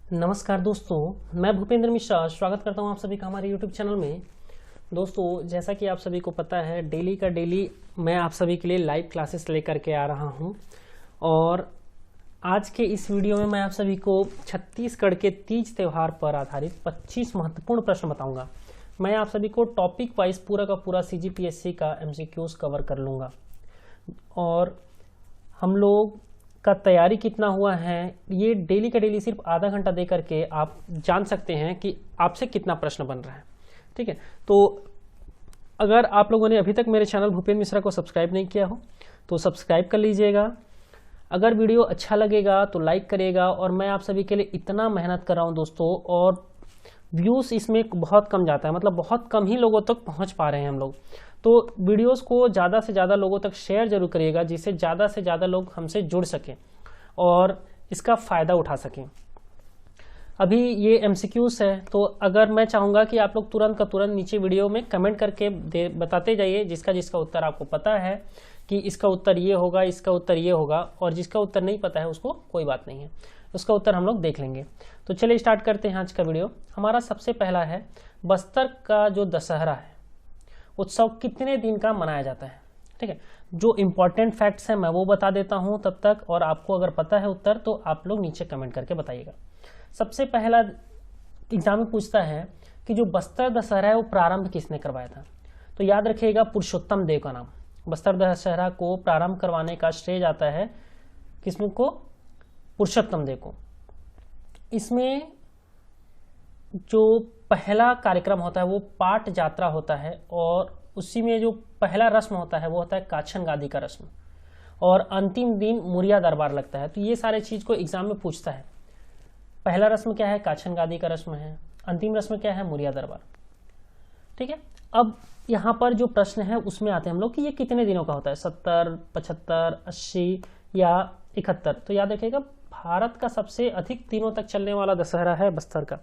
नमस्कार दोस्तों, मैं भूपेंद्र मिश्रा स्वागत करता हूं आप सभी का हमारे YouTube चैनल में। दोस्तों, जैसा कि आप सभी को पता है, डेली का डेली मैं आप सभी के लिए लाइव क्लासेस लेकर के आ रहा हूं और आज के इस वीडियो में मैं आप सभी को छत्तीसगढ़ के तीज त्यौहार पर आधारित 25 महत्वपूर्ण प्रश्न बताऊंगा। मैं आप सभी को टॉपिक वाइज पूरा का पूरा CGPSC का MCQs कवर कर लूँगा और हम लोग का तैयारी कितना हुआ है ये डेली का डेली सिर्फ आधा घंटा दे करके आप जान सकते हैं कि आपसे कितना प्रश्न बन रहा है। ठीक है, तो अगर आप लोगों ने अभी तक मेरे चैनल भूपेंद्र मिश्रा को सब्सक्राइब नहीं किया हो तो सब्सक्राइब कर लीजिएगा। अगर वीडियो अच्छा लगेगा तो लाइक करिएगा और मैं आप सभी के लिए इतना मेहनत कर रहा हूँ दोस्तों, और व्यूज़ इसमें बहुत कम जाता है, मतलब बहुत कम ही लोगों तक पहुँच पा रहे हैं हम लोग। तो वीडियोस को ज़्यादा से ज़्यादा लोगों तक शेयर जरूर करिएगा जिससे ज़्यादा से ज़्यादा लोग हमसे जुड़ सकें और इसका फ़ायदा उठा सकें। अभी ये MCQs है, तो अगर मैं चाहूँगा कि आप लोग तुरंत का तुरंत नीचे वीडियो में कमेंट करके बताते जाइए जिसका जिसका उत्तर आपको पता है कि इसका उत्तर ये होगा, इसका उत्तर ये होगा, और जिसका उत्तर नहीं पता है उसको कोई बात नहीं है, उसका उत्तर हम लोग देख लेंगे। तो चलिए स्टार्ट करते हैं आज का वीडियो। हमारा सबसे पहला है, बस्तर का जो दशहरा है उत्सव कितने दिन का मनाया जाता है। ठीक है, जो इंपॉर्टेंट फैक्ट्स हैं मैं वो बता देता हूं तब तक, और आपको अगर पता है उत्तर तो आप लोग नीचे कमेंट करके बताइएगा। सबसे पहला एग्जाम में पूछता है कि जो बस्तर दशहरा है वो प्रारंभ किसने करवाया था। तो याद रखिएगा, पुरुषोत्तम देव का नाम। बस्तर दशहरा को प्रारंभ करवाने का श्रेय जाता है किसमें को? पुरुषोत्तम देव को। इसमें जो पहला कार्यक्रम होता है वो पाट यात्रा होता है और उसी में जो पहला रस्म होता है वो होता है काछन गादी का रस्म, और अंतिम दिन मुरिया दरबार लगता है। तो ये सारे चीज को एग्जाम में पूछता है। पहला रस्म क्या है? काछन गादी का रस्म है। अंतिम रस्म क्या है? मुरिया दरबार। ठीक है, अब यहाँ पर जो प्रश्न है उसमें आते हैं हम लोग कि ये कितने दिनों का होता है, 70, 75, 80 या 71। तो याद रखिएगा, भारत का सबसे अधिक दिनों तक चलने वाला दशहरा है बस्तर का।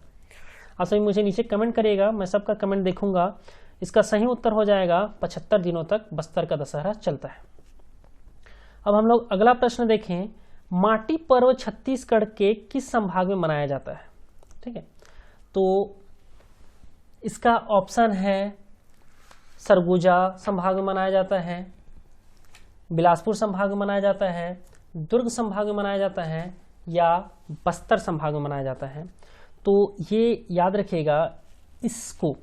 आप सभी मुझे नीचे कमेंट करिएगा, मैं सबका कमेंट देखूंगा। इसका सही उत्तर हो जाएगा 75 दिनों तक बस्तर का दशहरा चलता है। अब हम लोग अगला प्रश्न देखें, माटी पर्व छत्तीसगढ़ के किस संभाग में मनाया जाता है। ठीक है, तो इसका ऑप्शन है सरगुजा संभाग में मनाया जाता है, बिलासपुर संभाग में मनाया जाता है, दुर्ग संभाग में मनाया जाता है, या बस्तर संभाग में मनाया जाता है। तो ये याद रखिएगा, इसको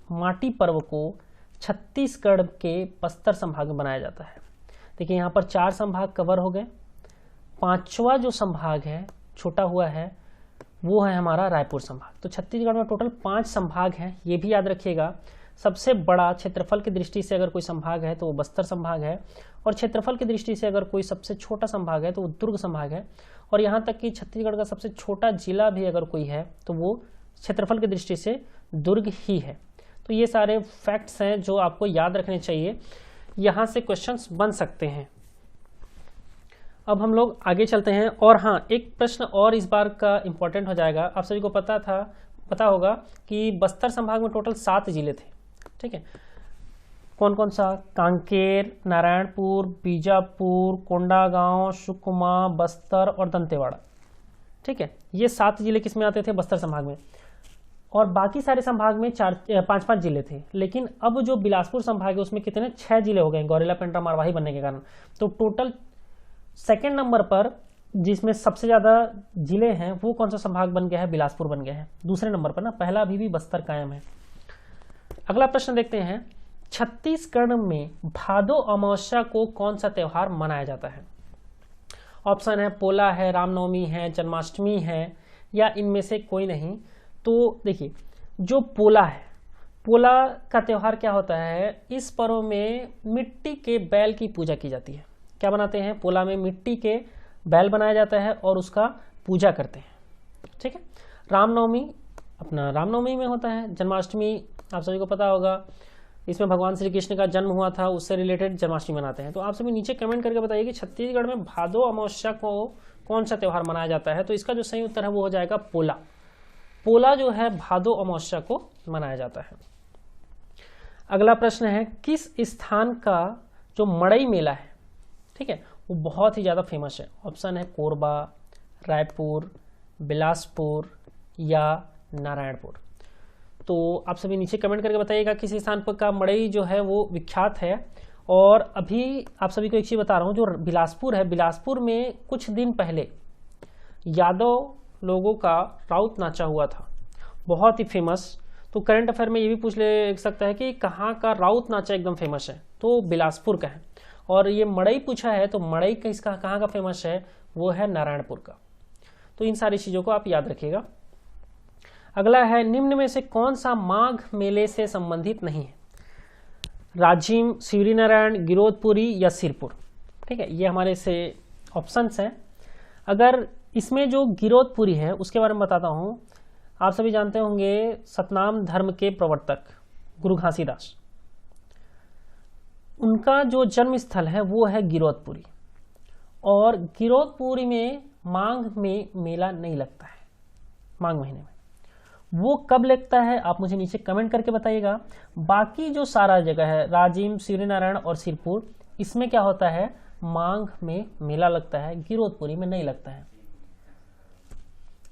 माटी पर्व को छत्तीसगढ़ के बस्तर संभाग में मनाया जाता है। देखिए यहाँ पर 4 संभाग कवर हो गए। 5वां जो संभाग है छोटा हुआ है वो है हमारा रायपुर संभाग। तो छत्तीसगढ़ में टोटल 5 संभाग हैं, ये भी याद रखिएगा। सबसे बड़ा क्षेत्रफल की दृष्टि से अगर कोई संभाग है तो वो बस्तर संभाग है, और क्षेत्रफल की दृष्टि से अगर कोई सबसे छोटा संभाग है तो वो दुर्ग संभाग है, और यहाँ तक कि छत्तीसगढ़ का सबसे छोटा जिला भी अगर कोई है तो वो क्षेत्रफल की दृष्टि से दुर्ग ही है। तो ये सारे फैक्ट्स हैं जो आपको याद रखने चाहिए, यहाँ से क्वेश्चंस बन सकते हैं। अब हम लोग आगे चलते हैं, और हाँ, एक प्रश्न और इस बार का इंपॉर्टेंट हो जाएगा। आप सभी को पता होगा कि बस्तर संभाग में टोटल 7 जिले थे। ठीक है, कौन कौन सा? कांकेर, नारायणपुर, बीजापुर, कोंडागांव, सुकमा, बस्तर और दंतेवाड़ा। ठीक है, ये 7 जिले किस में आते थे? बस्तर संभाग में। और बाकी सारे संभाग में 5-5 जिले थे। लेकिन अब जो बिलासपुर संभाग है उसमें कितने? 6 जिले हो गए गौरेला पेंड्रा मारवाही बनने के कारण। तो टोटल सेकेंड नंबर पर जिसमें सबसे ज्यादा जिले हैं वो कौन सा संभाग बन गया है? बिलासपुर बन गया है दूसरे नंबर पर ना, पहला अभी भी बस्तर कायम है। अगला प्रश्न देखते हैं, छत्तीसगढ़ में भादो अमावस्या को कौन सा त्यौहार मनाया जाता है। ऑप्शन है पोला है, रामनवमी है, जन्माष्टमी है, या इनमें से कोई नहीं। तो देखिए, जो पोला है, पोला का त्यौहार क्या होता है? इस पर्व में मिट्टी के बैल की पूजा की जाती है। क्या बनाते हैं? पोला में मिट्टी के बैल बनाया जाता है और उसका पूजा करते हैं। ठीक है, रामनवमी अपना रामनवमी में होता है। जन्माष्टमी आप सभी को पता होगा, इसमें भगवान श्री कृष्ण का जन्म हुआ था, उससे रिलेटेड जन्माष्टमी मनाते हैं। तो आप सभी नीचे कमेंट करके बताइए कि छत्तीसगढ़ में भादो अमावस्या को कौन सा त्यौहार मनाया जाता है। तो इसका जो सही उत्तर है वो हो जाएगा पोला। पोला जो है भादो अमावस्या को मनाया जाता है। अगला प्रश्न है, किस स्थान का जो मड़ई मेला है, ठीक है, वो बहुत ही ज़्यादा फेमस है। ऑप्शन है कोरबा, रायपुर, बिलासपुर या नारायणपुर? तो आप सभी नीचे कमेंट करके बताइएगा किस स्थान पर का मड़ई जो है वो विख्यात है। और अभी आप सभी को एक चीज़ बता रहा हूँ, जो बिलासपुर है, बिलासपुर में कुछ दिन पहले यादव लोगों का राउत नाचा हुआ था, बहुत ही फेमस। तो करंट अफेयर में ये भी पूछ ले सकता है कि कहाँ का राउत नाचा एकदम फेमस है, तो बिलासपुर का है। और ये मड़ई पूछा है, तो मड़ई का इसका कहाँ का फेमस है, वो है नारायणपुर का। तो इन सारी चीज़ों को आप याद रखिएगा। अगला है, निम्न में से कौन सा माघ मेले से संबंधित नहीं है? राजिम, शिवरीनारायण, गिरोधपुरी या सिरपुर? ठीक है, ये हमारे से ऑप्शंस हैं। अगर इसमें जो गिरोधपुरी है उसके बारे में बताता हूँ। आप सभी जानते होंगे सतनाम धर्म के प्रवर्तक गुरु घासीदास, उनका जो जन्म स्थल है वो है गिरोधपुरी। और गिरोधपुरी में माघ में मेला नहीं लगता है, माघ महीने में। वो कब लगता है आप मुझे नीचे कमेंट करके बताइएगा। बाकी जो सारा जगह है, राजिम, शिवरीनारायण और सिरपुर, इसमें क्या होता है, माघ में मेला लगता है, गिरोधपुरी में नहीं लगता है।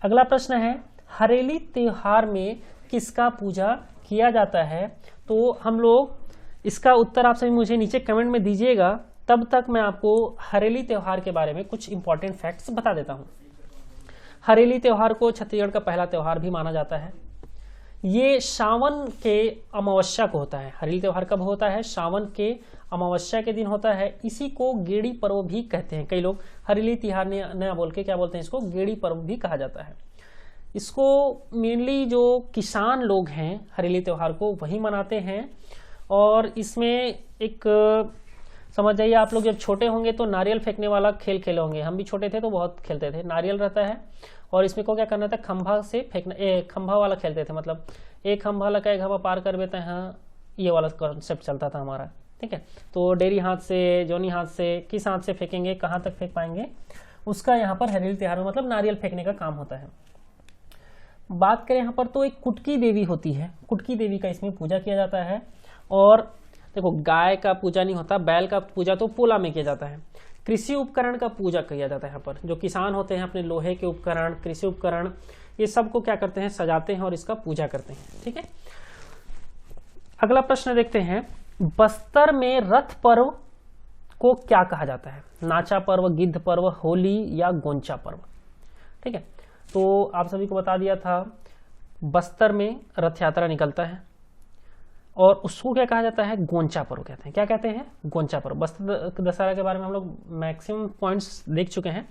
अगला प्रश्न है, हरेली त्योहार में किसका पूजा किया जाता है? तो हम लोग इसका उत्तर आप सभी मुझे नीचे कमेंट में दीजिएगा, तब तक मैं आपको हरेली त्योहार के बारे में कुछ इंपॉर्टेंट फैक्ट्स बता देता हूँ। हरेली त्योहार को छत्तीसगढ़ का पहला त्योहार भी माना जाता है। ये सावन के अमावस्या को होता है। हरेली त्योहार कब होता है? सावन के अमावस्या के दिन होता है। इसी को गेड़ी पर्व भी कहते हैं। कई लोग हरेली त्योहार नया बोल के क्या बोलते हैं, इसको गेड़ी पर्व भी कहा जाता है। इसको मेनली जो किसान लोग हैं हरेली त्योहार को वही मनाते हैं। और इसमें एक समझ जाइए, आप लोग जब छोटे होंगे तो नारियल फेंकने वाला खेल खेले होंगे। हम भी छोटे थे तो बहुत खेलते थे। नारियल रहता है और इसमें को क्या करना था, खंभा से फेंकना, खंभा वाला खेलते थे। मतलब एक खंभा लगा, एक खंभा पार कर देते हैं, हाँ, ये वाला कॉन्सेप्ट चलता था हमारा। ठीक है, तो डेरी हाथ से, जोनी हाथ से, किस हाथ से फेंकेंगे, कहाँ तक फेंक पाएंगे, उसका यहाँ पर हरेली त्योहार में मतलब नारियल फेंकने का काम होता है। बात करें यहाँ पर तो एक कुटकी देवी होती है। कुटकी देवी का इसमें पूजा किया जाता है। और देखो, गाय का पूजा नहीं होता, बैल का पूजा तो पोला में किया जाता है। कृषि उपकरण का पूजा किया जाता है। यहाँ पर जो किसान होते हैं अपने लोहे के उपकरण, कृषि उपकरण, ये सब को क्या करते हैं, सजाते हैं और इसका पूजा करते हैं। ठीक है, अगला प्रश्न देखते हैं, बस्तर में रथ पर्व को क्या कहा जाता है? नाचा पर्व, गिद्ध पर्व, होली या गोंचा पर्व? ठीक है, तो आप सभी को बता दिया था, बस्तर में रथ यात्रा निकलता है और उसको क्या कहा जाता है, गोंचा पर्व कहते हैं। क्या कहते हैं, गोंचा पर्व। बस्तर दशहरा के बारे में हम लोग मैक्सिमम पॉइंट्स देख चुके हैं,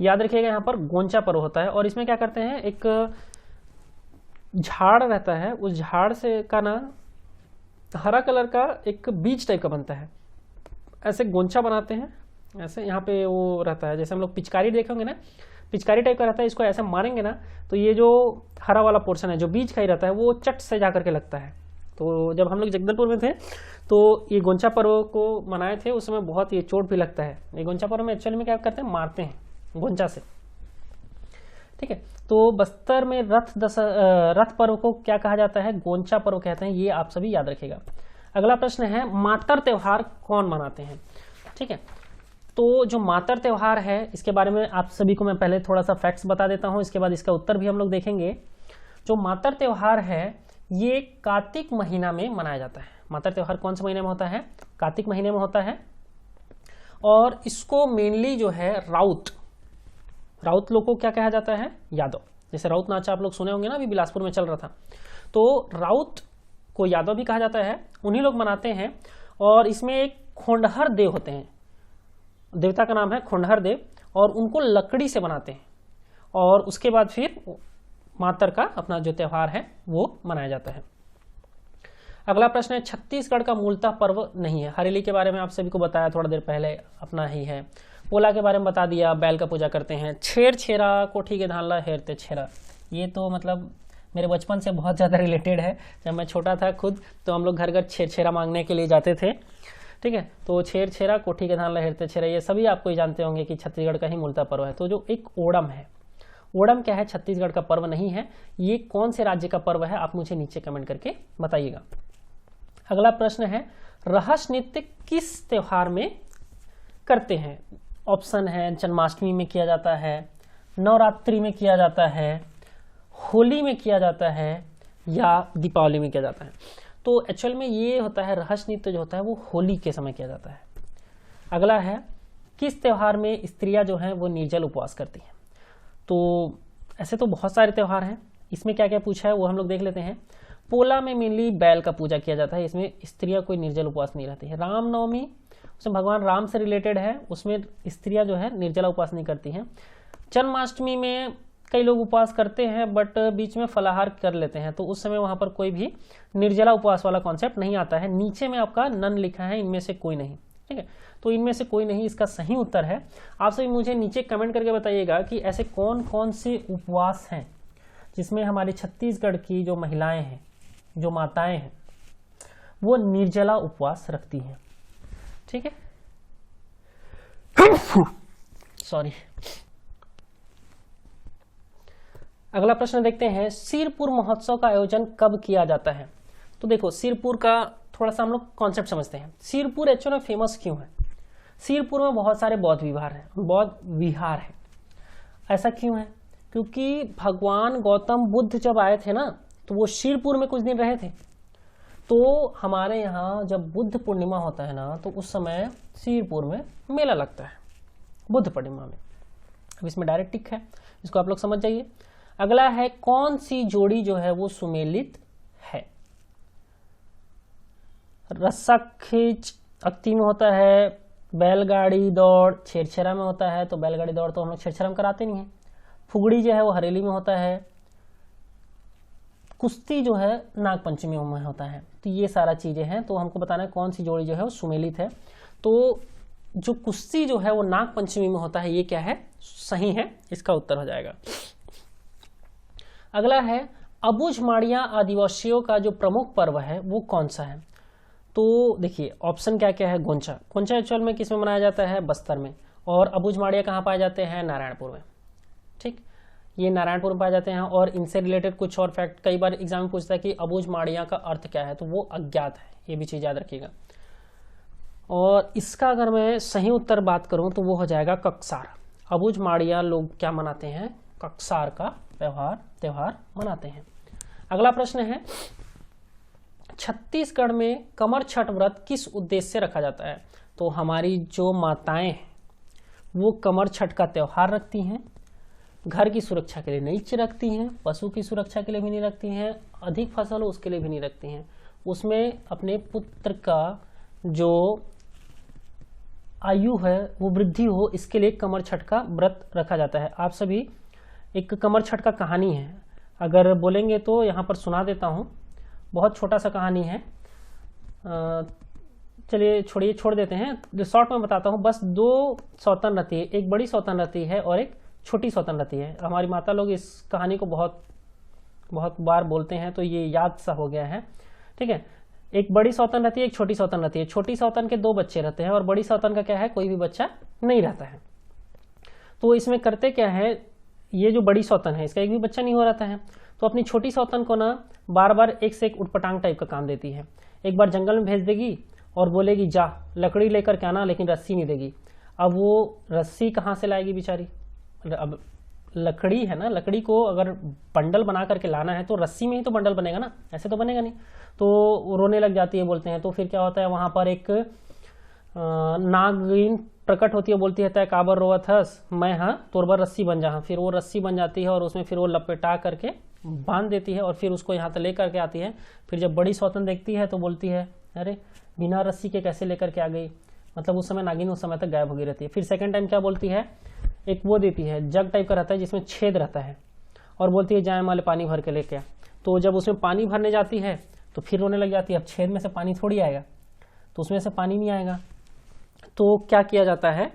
याद रखिएगा। यहाँ पर गोंचा पर्व होता है और इसमें क्या करते हैं, एक झाड़ रहता है, उस झाड़ से का ना हरा कलर का एक बीज टाइप का बनता है, ऐसे गोंचा बनाते हैं। ऐसे यहाँ पे वो रहता है, जैसे हम लोग पिचकारी देखेंगे ना, पिचकारी टाइप का रहता है। इसको ऐसे मारेंगे ना तो ये जो हरा वाला पोर्शन है, जो बीज का ही रहता है, वो चट से जा करके लगता है। तो जब हम लोग जगदलपुर में थे तो ये गोंचा पर्व को मनाए थे, उस समय बहुत ये चोट भी लगता है। ये गोंचा पर्व में एक्चुअली में क्या करते हैं, मारते हैं गोंचा से। ठीक है, तो बस्तर में रथ पर्व को क्या कहा जाता है, गोंचा पर्व कहते हैं। ये आप सभी याद रखिएगा। अगला प्रश्न है, मातर त्योहार कौन मनाते हैं? ठीक है, तो जो मातर त्योहार है इसके बारे में आप सभी को मैं पहले थोड़ा सा फैक्ट्स बता देता हूँ, इसके बाद इसका उत्तर भी हम लोग देखेंगे। जो मातर त्योहार है ये कार्तिक महीना में मनाया जाता है। मातर त्योहार कौन से महीने में होता है, कार्तिक महीने में होता है। और इसको मेनली जो है राउत लोग को क्या कहा जाता है, यादव। जैसे राउत नाचा आप लोग सुने होंगे ना, अभी बिलासपुर में चल रहा था, तो राउत को यादव भी कहा जाता है, उन्हीं लोग मनाते हैं। और इसमें एक खोंडहर देव होते हैं, देवता का नाम है खोंडहर देव, और उनको लकड़ी से बनाते हैं। और उसके बाद फिर मातर का अपना जो त्योहार है वो मनाया जाता है। अगला प्रश्न है, छत्तीसगढ़ का मूलतः पर्व नहीं है। हरेली के बारे में आप सभी को बताया थोड़ा देर पहले, अपना ही है। पोला के बारे में बता दिया, बैल का पूजा करते हैं। छेर छेरा, कोठी के धानला हेरते छेरा, ये तो मतलब मेरे बचपन से बहुत ज़्यादा रिलेटेड है। जब मैं छोटा था खुद तो हम लोग घर घर छेर छेरा मांगने के लिए जाते थे। ठीक है, तो छेर छेरा, कोठी के धानला हेरते छेरा, ये सभी आपको ही जानते होंगे कि छत्तीसगढ़ का ही मूलतः पर्व है। तो जो एक ओणम है, ओणम क्या है, छत्तीसगढ़ का पर्व नहीं है। ये कौन से राज्य का पर्व है, आप मुझे नीचे कमेंट करके बताइएगा। अगला प्रश्न है, रहस नृत्य किस त्योहार में करते हैं? ऑप्शन है, जन्माष्टमी में किया जाता है, नवरात्रि में किया जाता है, होली में किया जाता है या दीपावली में किया जाता है? तो एक्चुअल में ये होता है, रहस्य नृत्य जो होता है वो होली के समय किया जाता है। अगला है, किस त्यौहार में स्त्रियां जो हैं वो निर्जल उपवास करती हैं? तो ऐसे तो बहुत सारे त्यौहार हैं, इसमें क्या क्या पूछा है वो हम लोग देख लेते हैं। पोला में मेनली बैल का पूजा किया जाता है, इसमें स्त्रियां कोई निर्जल उपवास नहीं रहती है। रामनवमी उसमें भगवान राम से रिलेटेड है, उसमें स्त्रियां जो है निर्जला उपवास नहीं करती हैं। जन्माष्टमी में कई लोग उपवास करते हैं बट बीच में फलाहार कर लेते हैं, तो उस समय वहां पर कोई भी निर्जला उपवास वाला कॉन्सेप्ट नहीं आता है। नीचे में आपका नन लिखा है, इनमें से कोई नहीं, ठीक है, तो इनमें से कोई नहीं इसका सही उत्तर है। आप सभी मुझे नीचे कमेंट करके बताइएगा कि ऐसे कौन कौन से उपवास हैं जिसमें हमारे छत्तीसगढ़ की जो महिलाएं हैं, जो माताएं हैं, वो निर्जला उपवास रखती हैं, ठीक है। सॉरी। अगला प्रश्न देखते हैं, सिरपुर महोत्सव का आयोजन कब किया जाता है? तो देखो, सिरपुर का थोड़ा सा हम लोग कॉन्सेप्ट समझते हैं। सिरपुर एक्चुअल में फेमस क्यों है? सिरपुर में बहुत सारे बौद्ध विहार हैं। ऐसा क्यों है? क्योंकि भगवान गौतम बुद्ध जब आए थे ना, तो वो सिरपुर में कुछ दिन रहे थे। तो हमारे यहाँ जब बुद्ध पूर्णिमा होता है ना, तो उस समय सिरपुर में मेला लगता है बुद्ध पूर्णिमा में। अब इसमें डायरेक्ट टिक है, इसको आप लोग समझ जाइए। अगला है, कौन सी जोड़ी जो है वो सुमेलित है? रस्सा खींच अक्ति में होता है, बैलगाड़ी दौड़ छेरछेरा में होता है, तो बैलगाड़ी दौड़ तो हम लोग छेरछेरा में कराते नहीं है। फुगड़ी जो है वो हरेली में होता है। कुश्ती जो है नागपंचमी में होता है। तो ये सारा चीजें हैं, तो हमको बताना है कौन सी जोड़ी जो है वो सुमेलित है। तो जो कुश्ती जो है वो नागपंचमी में होता है, ये क्या है? सही है, इसका उत्तर हो जाएगा। अगला है, अबुझमाड़िया आदिवासियों का जो प्रमुख पर्व है वो कौन सा है? तो देखिए ऑप्शन क्या क्या है। गोंचा, गोंचा एक्चुअल में किस में मनाया जाता है? बस्तर में। और अबुझमाड़िया कहाँ पाए जाते हैं? नारायणपुर में, ठीक, ये नारायणपुर में पाए जाते हैं। और इनसे रिलेटेड कुछ और फैक्ट कई बार एग्जाम में पूछता है कि अबुझमाड़िया का अर्थ क्या है, तो वो अज्ञात है, ये भी चीज याद रखिएगा। और इसका अगर मैं सही उत्तर बात करूं तो वो हो जाएगा कक्सार। अबुझमाड़िया लोग क्या मनाते हैं? कक्सार का त्योहार मनाते हैं। अगला प्रश्न है, छत्तीसगढ़ में कमर छठ व्रत किस उद्देश्य से रखा जाता है? तो हमारी जो माताएं हैं वो कमर छठ का त्योहार रखती हैं, घर की सुरक्षा के लिए नहीं रखती हैं, पशु की सुरक्षा के लिए भी नहीं रखती हैं, अधिक फसल हो उसके लिए भी नहीं रखती हैं, उसमें अपने पुत्र का जो आयु है वो वृद्धि हो, इसके लिए कमर छठ का व्रत रखा जाता है। आप सभी, एक कमर छठ का कहानी है, अगर बोलेंगे तो यहाँ पर सुना देता हूँ। बहुत छोटा सा कहानी है, चलिए छोड़ देते हैं, शॉर्ट में बताता हूँ। बस दो सौतन रथी है, एक बड़ी सौतन रथी है और एक छोटी सौतन रथी है। हमारी माता लोग इस कहानी को बहुत बार बोलते हैं, तो ये याद सा हो गया है, ठीक है। एक बड़ी सौतन रहती है, एक छोटी सौतन रहती है। छोटी सौतन के 2 बच्चे रहते हैं और बड़ी सौतन का क्या है? कोई भी बच्चा नहीं रहता है। तो इसमें करते क्या है, ये जो बड़ी सौतन है इसका एक भी बच्चा नहीं हो रहता है, तो अपनी छोटी सौतन को ना बार बार एक से एक उटपटांग टाइप का काम देती है। एक बार जंगल में भेज देगी और बोलेगी जा लकड़ी लेकर के आना, लेकिन रस्सी नहीं देगी। अब वो रस्सी कहाँ से लाएगी बेचारी? अब लकड़ी है ना, लकड़ी को अगर बंडल बना करके लाना है तो रस्सी में ही तो बंडल बनेगा ना, ऐसे तो बनेगा नहीं। तो रोने लग जाती है, बोलते हैं। तो फिर क्या होता है, वहां पर एक नागिन प्रकट होती है, बोलती है तय काबर रोवत हस, मैं हाँ तोरबर रस्सी बन जा। फिर वो रस्सी बन जाती है और उसमें फिर वो लपेटा करके बांध देती है और फिर उसको यहाँ तक ले करके आती है। फिर जब बड़ी सौतन देखती है तो बोलती है अरे बिना रस्सी के कैसे लेकर के आ गई? मतलब उस समय नागिन उस समय तक गायब हो गई रहती है। फिर सेकंड टाइम क्या बोलती है, एक वो देती है जग टाइप का रहता है जिसमें छेद रहता है, और बोलती है जाए माले पानी भर के लेके आ। तो जब उसमें पानी भरने जाती है तो फिर रोने लग जाती है। अब छेद में से पानी थोड़ी आएगा, तो उसमें से पानी नहीं आएगा। तो क्या किया जाता है,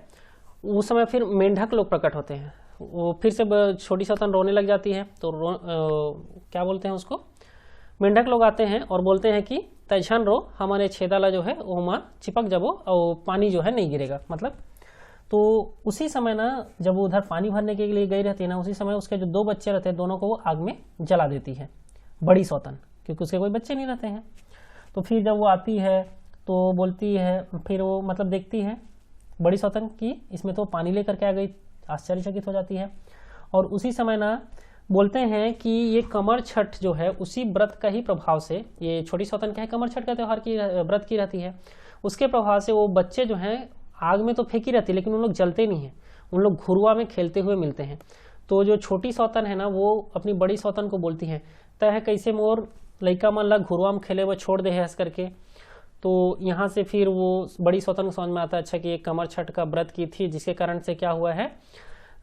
उस समय फिर मेंढक लोग प्रकट होते हैं। वो फिर से छोटी सौतन रोने लग जाती है, तो क्या बोलते हैं उसको, मेंढक लोग आते हैं और बोलते हैं कि तैछन रो, हमारे छेदाला जो है वो मार चिपक जबो और पानी जो है नहीं गिरेगा। मतलब तो उसी समय ना जब वो उधर पानी भरने के लिए गई रहती है ना, उसी समय उसके जो 2 बच्चे रहते हैं दोनों को वो आग में जला देती है, बड़ी सौतन, क्योंकि उसके कोई बच्चे नहीं रहते हैं। तो फिर जब वो आती है तो बोलती है, फिर वो मतलब देखती है बड़ी सौतन की इसमें तो पानी लेकर के आ गई, आश्चर्यचकित हो जाती है। और उसी समय ना बोलते हैं कि ये कमर छठ जो है उसी व्रत का ही प्रभाव से, ये छोटी सौतन क्या है, कमर छठ का त्यौहार की व्रत की रहती है, उसके प्रभाव से वो बच्चे जो हैं आग में तो फेंकी रहती है लेकिन उन लोग जलते नहीं हैं, उन लोग घुरुआ में खेलते हुए मिलते हैं। तो जो छोटी सौतन है ना वो अपनी बड़ी सौतन को बोलती है तह कैसे मोर लइका मन ला घुरुआ में खेले हुए छोड़ दे है हंस करके। तो यहाँ से फिर वो बड़ी सौतन को समझ में आता है अच्छा कि ये कमर छठ का व्रत की थी जिसके कारण से क्या हुआ है,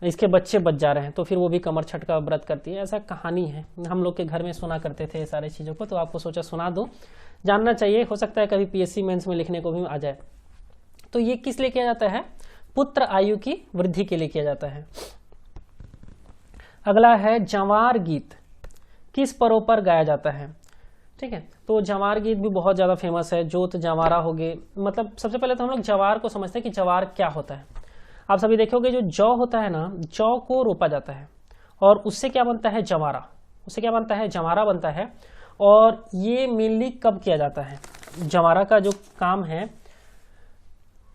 इसके बच्चे बच जा रहे हैं, तो फिर वो भी कमर छठ का व्रत करती है। ऐसा कहानी है, हम लोग के घर में सुना करते थे ये सारी चीज़ों को, तो आपको सोचा सुना दो, जानना चाहिए, हो सकता है कभी पीएससी मेंस में लिखने को भी आ जाए। तो ये किस लिए किया जाता है, पुत्र आयु की वृद्धि के लिए किया जाता है। अगला है जवार गीत किस पर्व पर गाया जाता है। ठीक है, तो जवार गीत भी बहुत ज़्यादा फेमस है, जोत जवारा हो गए, मतलब सबसे पहले तो हम लोग जवार को समझते हैं कि जवार क्या होता है। आप सभी देखोगे जो जौ होता है ना, जौ को रोपा जाता है और उससे क्या बनता है, जवारा, उससे क्या बनता है, जवारा बनता है। और ये मेनली कब किया जाता है, जवारा का जो काम है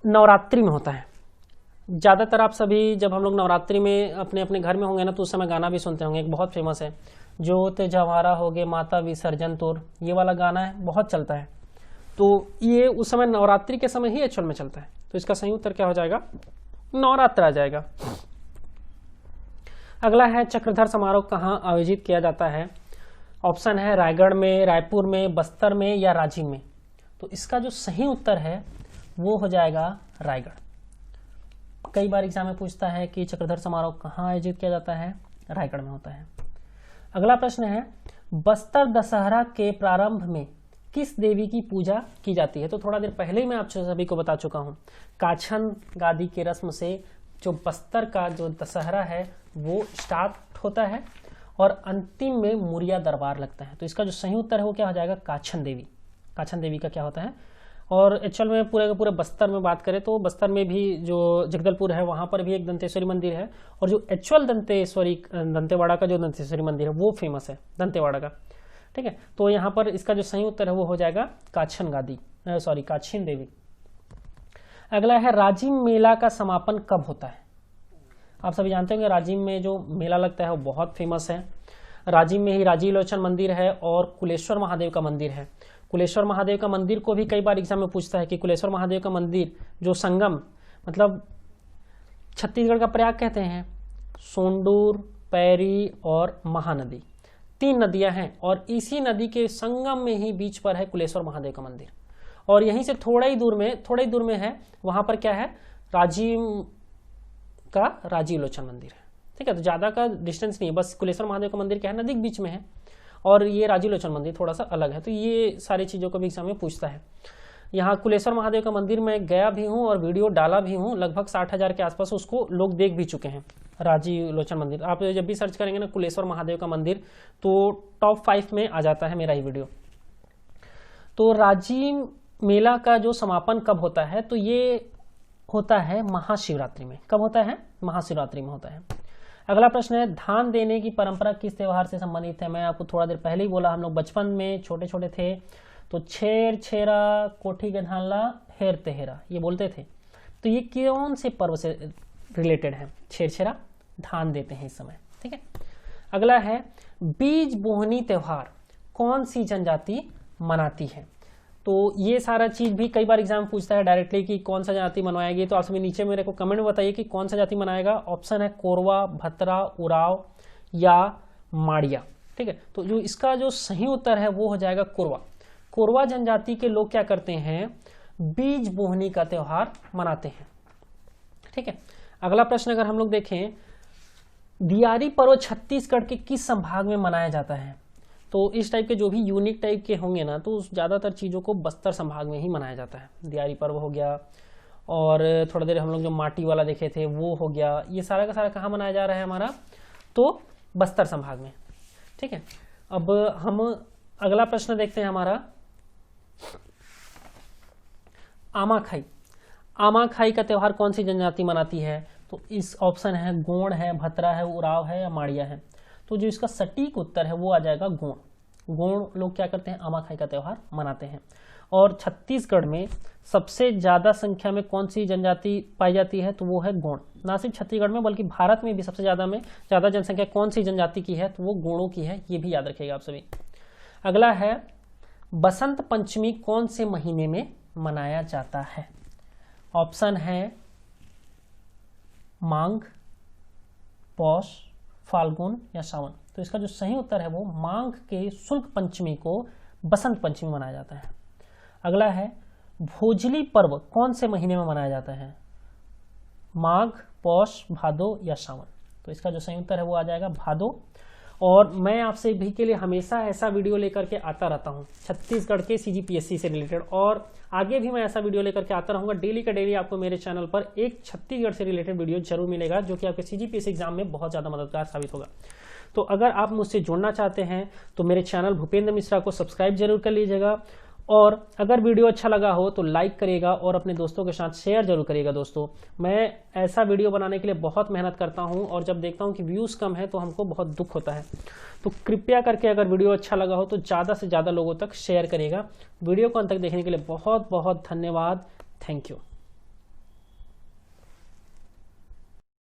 नवरात्रि में होता है। ज़्यादातर आप सभी जब हम लोग नवरात्रि में अपने अपने घर में होंगे ना तो उस समय गाना भी सुनते होंगे, एक बहुत फेमस है, जोत जवारा हो गए माता विसर्जन तोर, ये वाला गाना है, बहुत चलता है। तो ये उस समय नवरात्रि के समय ही एक्चुअल में चलता है, तो इसका सही उत्तर क्या हो जाएगा, नवरात्र आ जाएगा। अगला है चक्रधर समारोह कहाँ आयोजित किया जाता है। ऑप्शन है रायगढ़ में, रायपुर में, बस्तर में या रांची में। तो इसका जो सही उत्तर है वो हो जाएगा रायगढ़। कई बार एग्जाम में पूछता है कि चक्रधर समारोह कहाँ आयोजित किया जाता है, रायगढ़ में होता है। अगला प्रश्न है बस्तर दशहरा के प्रारंभ में किस देवी की पूजा की जाती है। तो थोड़ा देर पहले ही मैं आप सभी को बता चुका हूँ, काछन गादी के रस्म से जो बस्तर का जो दशहरा है वो स्टार्ट होता है और अंतिम में मुरिया दरबार लगता है। तो इसका जो सही उत्तर है वो क्या हो जाएगा, काछन देवी। काछन देवी का क्या होता है। और एक्चुअल में पूरे के पूरे बस्तर में बात करें तो बस्तर में भी जो जगदलपुर है वहाँ पर भी एक दंतेश्वरी मंदिर है, और जो एक्चुअल दंतेवाड़ा का जो दंतेश्वरी मंदिर है वो फेमस है दंतेवाड़ा का। ठीक है, तो यहाँ पर इसका जो सही उत्तर है वो हो जाएगा काछन गादी, सॉरी काछन देवी। अगला है राजिम मेला का समापन कब होता है। आप सभी जानते होंगे राजिम में जो मेला लगता है वो बहुत फेमस है। राजिम में ही राजीव लोचन मंदिर है और कुलेश्वर महादेव का मंदिर है। कुलेश्वर महादेव का मंदिर को भी कई बार एग्जाम में पूछता है कि कुलेश्वर महादेव का मंदिर जो संगम, मतलब छत्तीसगढ़ का प्रयाग कहते हैं, सोंडूर, पैरी और महानदी, 3 नदियां हैं और इसी नदी के संगम में ही बीच पर है कुलेश्वर महादेव का मंदिर। और यहीं से थोड़ा ही दूर में है, वहां पर क्या है, राजीव लोचन मंदिर है। ठीक है, तो ज्यादा का डिस्टेंस नहीं है, बस कुलेश्वर महादेव का मंदिर क्या है, नदी के बीच में है, और ये राजीव लोचन मंदिर थोड़ा सा अलग है। तो ये सारी चीज़ों को भी एग्जाम में पूछता है। यहाँ कुलेश्वर महादेव का मंदिर में गया भी हूँ और वीडियो डाला भी हूँ, लगभग 60,000 के आसपास उसको लोग देख भी चुके हैं। राजीव लोचन मंदिर आप जब भी सर्च करेंगे ना कुलेश्वर महादेव का मंदिर तो टॉप 5 में आ जाता है मेरा ही वीडियो। तो राजीव मेला का जो समापन कब होता है, तो ये होता है महाशिवरात्रि में। कब होता है, महाशिवरात्रि में होता है। अगला प्रश्न है धान देने की परंपरा किस त्योहार से संबंधित है। मैं आपको थोड़ा देर पहले ही बोला, हम लोग बचपन में छोटे छोटे थे तो छेर छेरा कोठी के धान ला हेर तेहरा ये बोलते थे। तो ये कौन से पर्व से रिलेटेड है, छेर छेरा धान देते हैं इस समय। ठीक है, अगला है बीज बोहनी त्योहार कौन सी जनजाति मनाती है। तो ये सारा चीज भी कई बार एग्जाम पूछता है डायरेक्टली कि कौन सा जाति मनवाएगी। तो आप सभी नीचे मेरे को कमेंट में बताइए कि कौन सा जाति मनाएगा। ऑप्शन है कोरवा, भतरा, उराव या माड़िया। ठीक है, तो जो इसका जो सही उत्तर है वो हो जाएगा कोरवा। कोरवा जनजाति के लोग क्या करते हैं, बीज बोहनी का त्योहार मनाते हैं। ठीक है, अगला प्रश्न अगर हम लोग देखें, दियारी पर्व छत्तीसगढ़ के किस संभाग में मनाया जाता है। तो इस टाइप के जो भी यूनिक टाइप के होंगे ना तो ज़्यादातर चीज़ों को बस्तर संभाग में ही मनाया जाता है। दियारी पर्व हो गया, और थोड़ा देर हम लोग जो माटी वाला देखे थे वो हो गया, ये सारा का सारा कहाँ मनाया जा रहा है हमारा, तो बस्तर संभाग में। ठीक है, अब हम अगला प्रश्न देखते हैं हमारा आमाखाई। आमाखाई का त्यौहार कौन सी जनजाति मनाती है। तो इस ऑप्शन है गोंड है, भतरा है, उराव है या माड़िया है। तो जो इसका सटीक उत्तर है वो आ जाएगा गोंड। गोंड लोग क्या करते हैं, अमाखाई का त्यौहार मनाते हैं। और छत्तीसगढ़ में सबसे ज़्यादा संख्या में कौन सी जनजाति पाई जाती है, तो वो है गोंड। ना सिर्फ छत्तीसगढ़ में बल्कि भारत में भी सबसे ज़्यादा जनसंख्या कौन सी जनजाति की है, तो वो गोंडों की है। ये भी याद रखिएगा आप सभी। अगला है बसंत पंचमी कौन से महीने में मनाया जाता है। ऑप्शन है माघ, पौष, फाल्गुन या सावन। तो इसका जो सही उत्तर है वो माघ के शुक्ल पंचमी को बसंत पंचमी मनाया जाता है। अगला है भोजली पर्व कौन से महीने में मनाया जाता है, माघ, पौष, भादो या सावन। तो इसका जो सही उत्तर है वो आ जाएगा भादो। और मैं आपसे भी के लिए हमेशा ऐसा वीडियो लेकर के आता रहता हूं छत्तीसगढ़ के CGPSC से रिलेटेड, और आगे भी मैं ऐसा वीडियो लेकर के आता रहूंगा। डेली का डेली आपको मेरे चैनल पर एक छत्तीसगढ़ से रिलेटेड वीडियो जरूर मिलेगा, जो कि आपके CGPSC एग्जाम में बहुत ज़्यादा मददगार साबित होगा। तो अगर आप मुझसे जुड़ना चाहते हैं तो मेरे चैनल भूपेंद्र मिश्रा को सब्सक्राइब जरूर कर लीजिएगा, और अगर वीडियो अच्छा लगा हो तो लाइक करिएगा और अपने दोस्तों के साथ शेयर जरूर करिएगा। दोस्तों, मैं ऐसा वीडियो बनाने के लिए बहुत मेहनत करता हूं, और जब देखता हूं कि व्यूज़ कम है तो हमको बहुत दुख होता है। तो कृपया करके अगर वीडियो अच्छा लगा हो तो ज़्यादा से ज़्यादा लोगों तक शेयर करिएगा। वीडियो को अंत तक देखने के लिए बहुत बहुत धन्यवाद। Thank you.